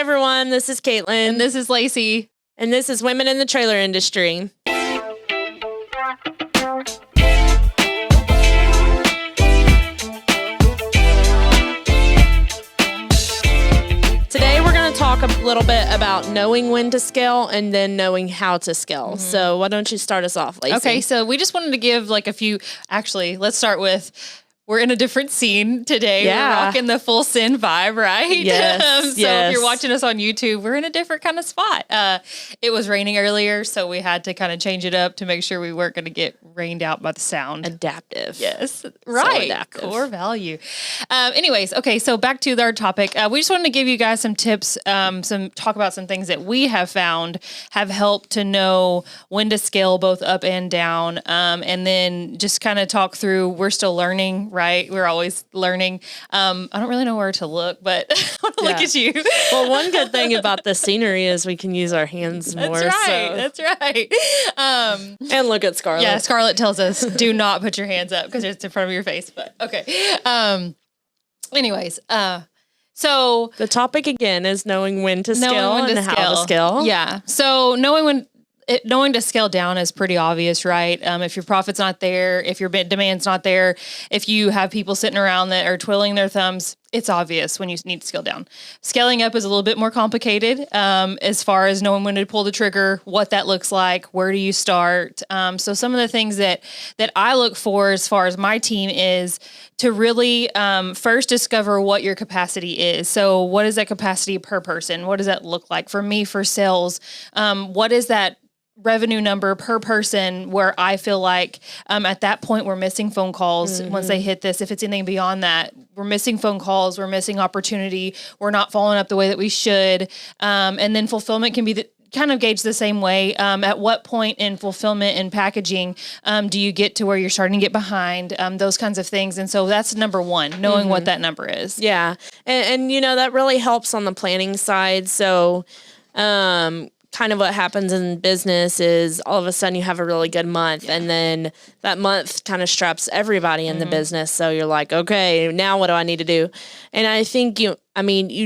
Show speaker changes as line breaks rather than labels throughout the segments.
everyone. This is Caitlin.
And this is Lacey.
And this is Women in the Trailer Industry. Today we're going to talk a little bit about knowing when to scale and then knowing how to scale. Mm-hmm. So why don't you start us off, Lacey?
Okay, so we just wanted to give like a few, actually, let's start with, we're in a different scene today. Yeah. We're rocking the full sin vibe, right?
Yes.
If you're watching us on YouTube, we're in a different kind of spot. It was raining earlier, so we had to kind of change it up to make sure we weren't going to get rained out by the sound.
Adaptive.
Yes. Right.
So adaptive.
Core value. Anyways, okay, so back to our topic. We just wanted to give you guys some tips, talk about some things that we have found have helped to know when to scale both up and down. And then just kind of talk through, we're still learning, right? We're always learning. I don't really know where to look, but I want to look at you.
Well, one good thing about the scenery is we can use our hands more.
That's right.
And look at Scarlett.
Yeah, Scarlett tells us, do not put your hands up because it's in front of your face. But okay. Anyways, so
the topic again is knowing when to scale and how to scale.
Yeah. So knowing to scale down is pretty obvious, right? If your profit's not there, if your demand's not there, if you have people sitting around that are twiddling their thumbs, it's obvious when you need to scale down. Scaling up is a little bit more complicated as far as knowing when to pull the trigger, what that looks like, where do you start. So some of the things that I look for as far as my team is to really first discover what your capacity is. So what is that capacity per person? What does that look like? For me, for sales, what is that revenue number per person where I feel like at that point we're missing phone calls once they hit this. If it's anything beyond that, we're missing phone calls, we're missing opportunity, we're not following up the way that we should. And then fulfillment can be kind of gauged the same way. At what point in fulfillment and packaging do you get to where you're starting to get behind, those kinds of things. And so that's number one, knowing what that number is.
Yeah. And you know, that really helps on the planning side. So, kind of what happens in business is all of a sudden you have a really good month and then that month kind of straps everybody in the business. So you're like, okay, now what do I need to do? And I think you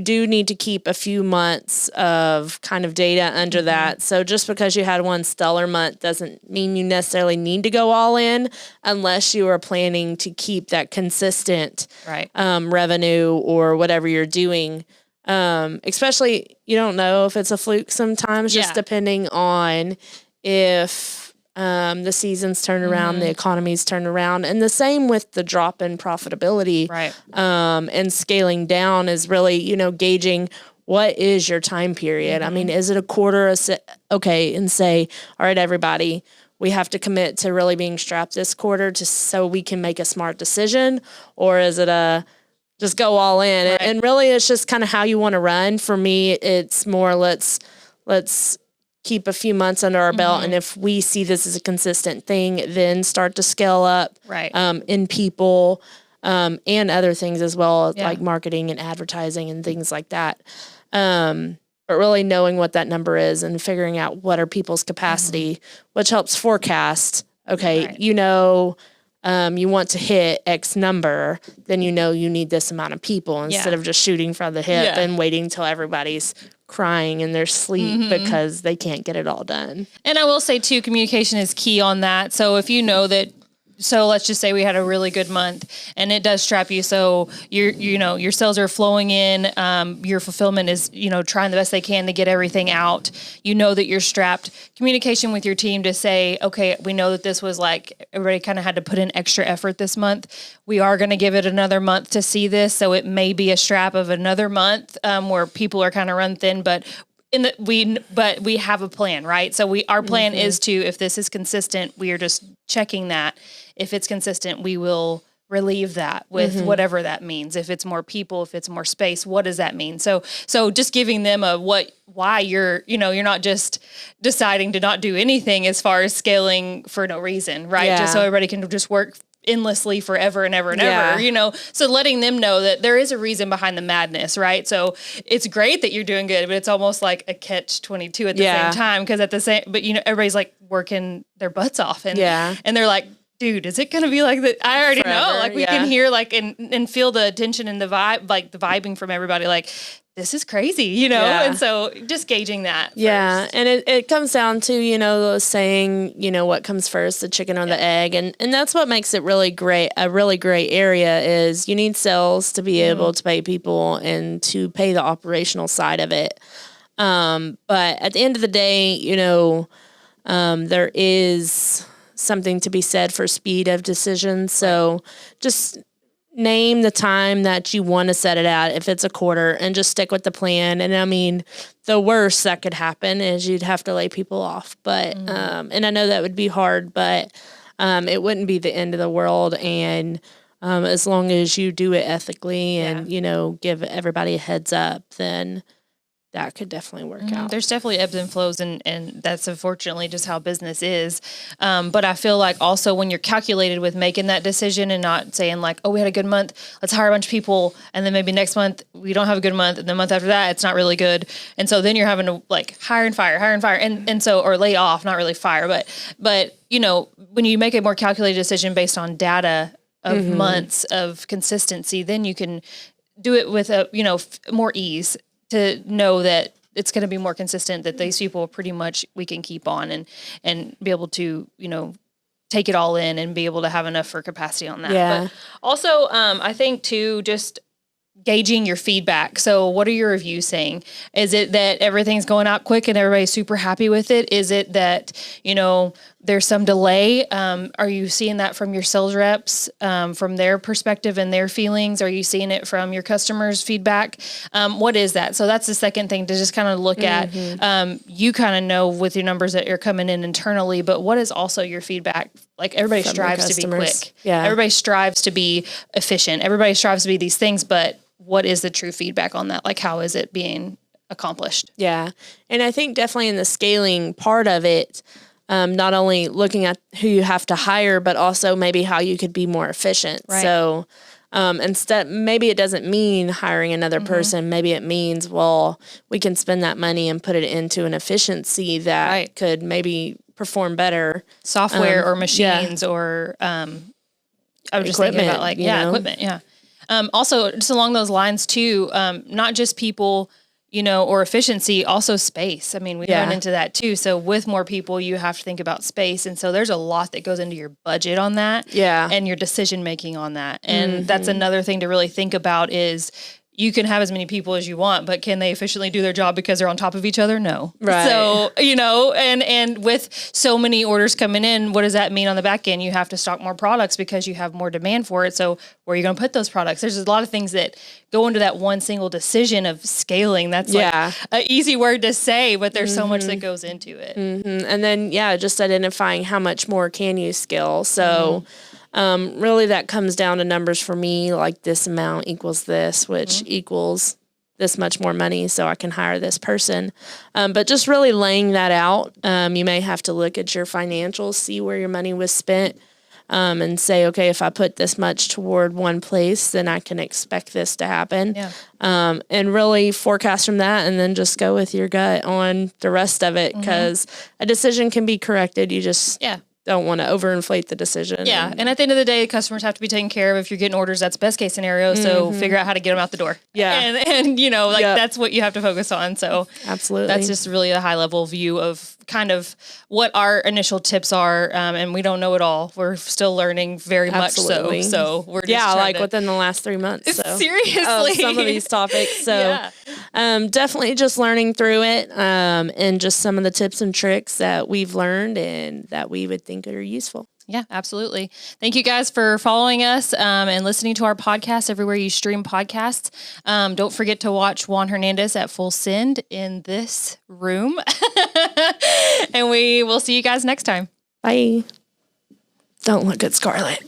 do need to keep a few months of kind of data under that. So just because you had one stellar month doesn't mean you necessarily need to go all in unless you are planning to keep that consistent revenue or whatever you're doing. Especially you don't know if it's a fluke sometimes, just depending on if the seasons turn around, the economy's turned around. And the same with the drop in profitability.
Right.
And scaling down is really, gauging what is your time period. I mean, is it a quarter? And say, all right, everybody, we have to commit to really being strapped this quarter so we can make a smart decision? Or is it just go all in? Right. And really it's just kind of how you want to run. For me, it's more let's keep a few months under our belt. And if we see this as a consistent thing, then start to scale up in people and other things as well, like marketing and advertising and things like that. But really knowing what that number is and figuring out what are people's capacity, which helps forecast. Okay, you want to hit X number, then you need this amount of people instead of just shooting from the hip and waiting till everybody's crying in their sleep because they can't get it all done.
And I will say too, communication is key on that. So if you know that, so let's just say we had a really good month and it does strap you. So your sales are flowing in, your fulfillment is, trying the best they can to get everything out. You know that you're strapped. Communication with your team to say, okay, we know that this was like, everybody kind of had to put in extra effort this month. We are going to give it another month to see this. So it may be a strap of another month where people are kind of run thin, but we have a plan, right? So our plan is to, if this is consistent, we are just checking that. If it's consistent, we will relieve that with whatever that means. If it's more people, if it's more space, what does that mean? So just giving them why you're not just deciding to not do anything as far as scaling for no reason, right? Just so everybody can just work endlessly forever and ever and ever, so letting them know that there is a reason behind the madness, right? So it's great that you're doing good, but it's almost like a catch-22 at the same time, because but everybody's like working their butts off and they're like dude, is it going to be like that? I already
Forever,
know. Like we can hear like and feel the tension and the vibe, like the vibing from everybody. Like this is crazy, you know?
Yeah.
And so just gauging that.
Yeah.
First.
And it comes down to, saying, what comes first, the chicken or the egg. And that's what makes it really great. A really great area is you need sales to be able to pay people and to pay the operational side of it. But at the end of the day, there is something to be said for speed of decision. So just name the time that you want to set it at, if it's a quarter, and just stick with the plan. And I mean, the worst that could happen is you'd have to lay people off. But, and I know that would be hard, but it wouldn't be the end of the world. And as long as you do it ethically and, give everybody a heads up, then that could definitely work out.
There's definitely ebbs and flows, and that's unfortunately just how business is. But I feel like also when you're calculated with making that decision and not saying like, oh, we had a good month, let's hire a bunch of people, and then maybe next month we don't have a good month, and the month after that it's not really good, and so then you're having to like hire and fire, and so or lay off, not really fire, but when you make a more calculated decision based on data of months of consistency, then you can do it with a more ease, to know that it's going to be more consistent, that these people pretty much we can keep on and be able to, take it all in and be able to have enough for capacity on that.
Yeah.
But also, I think too, just gauging your feedback. So what are your reviews saying? Is it that everything's going out quick and everybody's super happy with it? Is it that, there's some delay? Are you seeing that from your sales reps, from their perspective and their feelings? Are you seeing it from your customers' feedback? What is that? So that's the second thing to just kind of look at. You kind of know with your numbers that are coming in internally, but what is also your feedback? Like everybody
From
strives to be quick.
Yeah.
Everybody strives to be efficient. Everybody strives to be these things, but what is the true feedback on that? Like, how is it being accomplished?
Yeah. And I think definitely in the scaling part of it, not only looking at who you have to hire, but also maybe how you could be more efficient.
Right.
So instead, maybe it doesn't mean hiring another person. Maybe it means, well, we can spend that money and put it into an efficiency that could maybe perform better.
Software or machines or I was just thinking about like, equipment. Yeah. Also, just along those lines too, not just people, or efficiency, also space. I mean, we run into that too. So with more people, you have to think about space. And so there's a lot that goes into your budget on that and your decision making on that. And that's another thing to really think about is you can have as many people as you want, but can they efficiently do their job because they're on top of each other? No.
Right.
So, and with so many orders coming in, what does that mean on the back end? You have to stock more products because you have more demand for it. So where are you going to put those products? There's a lot of things that go into that one single decision of scaling. That's like an easy word to say, but there's so much that goes into it.
And then, just identifying how much more can you scale. So really that comes down to numbers for me, like this amount equals this, which equals this much more money, so I can hire this person. But just really laying that out, you may have to look at your financials, see where your money was spent, and say, okay, if I put this much toward one place, then I can expect this to happen.
Yeah.
And really forecast from that, and then just go with your gut on the rest of it, because a decision can be corrected. You just don't want to overinflate the decision.
Yeah. And at the end of the day, customers have to be taken care of. If you're getting orders, that's best case scenario. So figure out how to get them out the door.
Yeah.
And that's what you have to focus on. So
absolutely.
That's just really a high level view of kind of what our initial tips are. And we don't know it all. We're still learning very much so. So we're just
within the last 3 months. So.
Seriously.
Some of these topics. So definitely just learning through it, and just some of the tips and tricks that we've learned and that we would think are useful.
Yeah, absolutely. Thank you guys for following us and listening to our podcast everywhere you stream podcasts. Don't forget to watch Juan Hernandez at Full Send in this room. And we will see you guys next time.
Bye. Don't look at Scarlett.